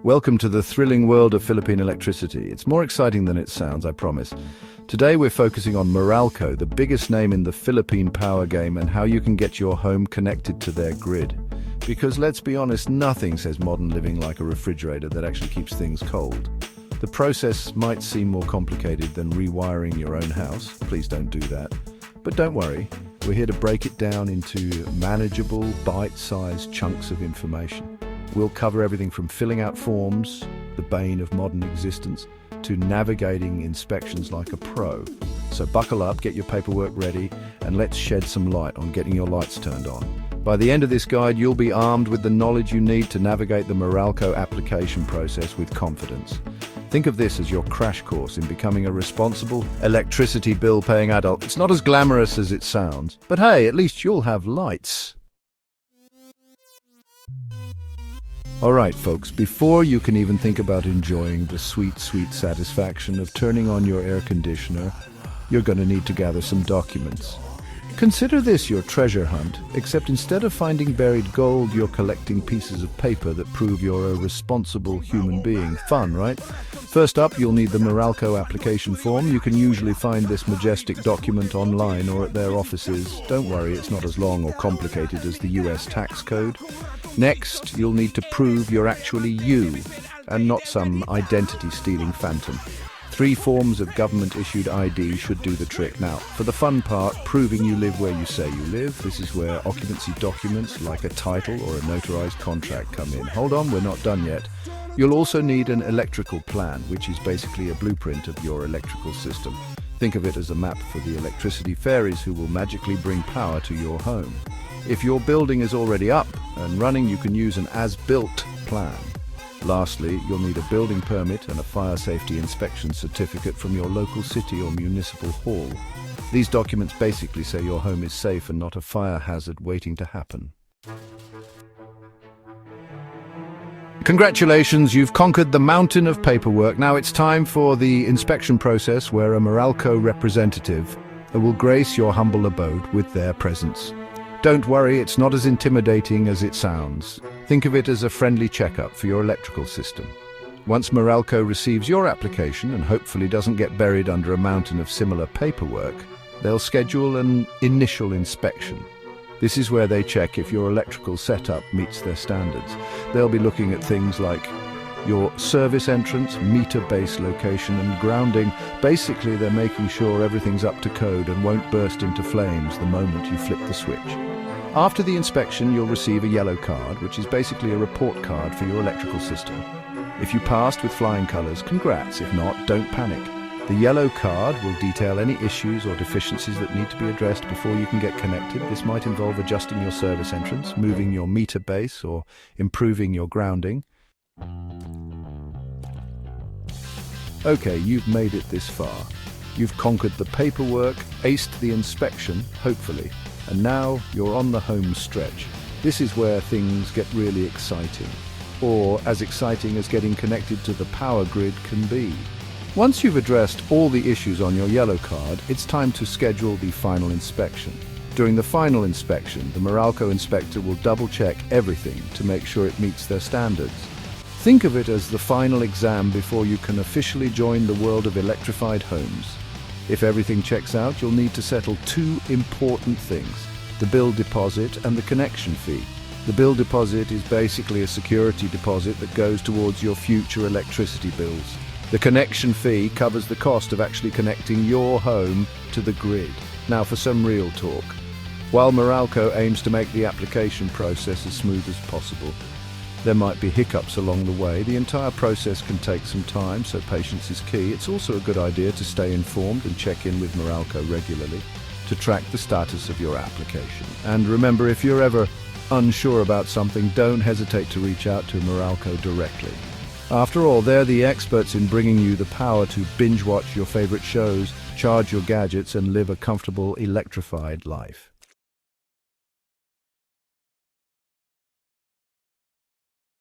Welcome to the thrilling world of Philippine electricity. It's more exciting than it sounds, I promise. Today we're focusing on Meralco, the biggest name in the Philippine power game, and how you can get your home connected to their grid. Because let's be honest, nothing says modern living like a refrigerator that actually keeps things cold. The process might seem more complicated than rewiring your own house. Please don't do that. But don't worry, we're here to break it down into manageable, bite-sized chunks of information. We'll cover everything from filling out forms, the bane of modern existence, to navigating inspections like a pro. So buckle up, get your paperwork ready, and let's shed some light on getting your lights turned on. By the end of this guide, you'll be armed with the knowledge you need to navigate the Meralco application process with confidence. Think of this as your crash course in becoming a responsible electricity bill-paying adult. It's not as glamorous as it sounds, but hey, at least you'll have lights. All right, folks, before you can even think about enjoying the sweet, sweet satisfaction of turning on your air conditioner, you're going to need to gather some documents. Consider this your treasure hunt, except instead of finding buried gold, you're collecting pieces of paper that prove you're a responsible human being. Fun, right? First up, you'll need the Meralco application form. You can usually find this majestic document online or at their offices. Don't worry, it's not as long or complicated as the US tax code. Next, you'll need to prove you're actually you, and not some identity-stealing phantom. 3 forms of government-issued ID should do the trick. Now, for the fun part, proving you live where you say you live, this is where occupancy documents like a title or a notarized contract come in. Hold on, we're not done yet. You'll also need an electrical plan, which is basically a blueprint of your electrical system. Think of it as a map for the electricity fairies who will magically bring power to your home. If your building is already up and running, you can use an as-built plan. Lastly, you'll need a building permit and a fire safety inspection certificate from your local city or municipal hall. These documents basically say your home is safe and not a fire hazard waiting to happen. Congratulations, you've conquered the mountain of paperwork. Now it's time for the inspection process, where a Meralco representative will grace your humble abode with their presence. Don't worry, it's not as intimidating as it sounds. Think of it as a friendly checkup for your electrical system. Once Meralco receives your application and hopefully doesn't get buried under a mountain of similar paperwork, they'll schedule an initial inspection. This is where they check if your electrical setup meets their standards. They'll be looking at things like your service entrance, meter base location, and grounding. Basically, they're making sure everything's up to code and won't burst into flames the moment you flip the switch. After the inspection, you'll receive a yellow card, which is basically a report card for your electrical system. If you passed with flying colors, congrats. If not, don't panic. The yellow card will detail any issues or deficiencies that need to be addressed before you can get connected. This might involve adjusting your service entrance, moving your meter base, or improving your grounding. Okay, you've made it this far. You've conquered the paperwork, aced the inspection, hopefully, and now you're on the home stretch. This is where things get really exciting, or as exciting as getting connected to the power grid can be. Once you've addressed all the issues on your yellow card, it's time to schedule the final inspection. During the final inspection, the Meralco inspector will double-check everything to make sure it meets their standards. Think of it as the final exam before you can officially join the world of electrified homes. If everything checks out, you'll need to settle 2 important things: the bill deposit and the connection fee. The bill deposit is basically a security deposit that goes towards your future electricity bills. The connection fee covers the cost of actually connecting your home to the grid. Now for some real talk. While Meralco aims to make the application process as smooth as possible, there might be hiccups along the way. The entire process can take some time, so patience is key. It's also a good idea to stay informed and check in with Meralco regularly to track the status of your application. And remember, if you're ever unsure about something, don't hesitate to reach out to Meralco directly. After all, they're the experts in bringing you the power to binge watch your favorite shows, charge your gadgets, and live a comfortable, electrified life.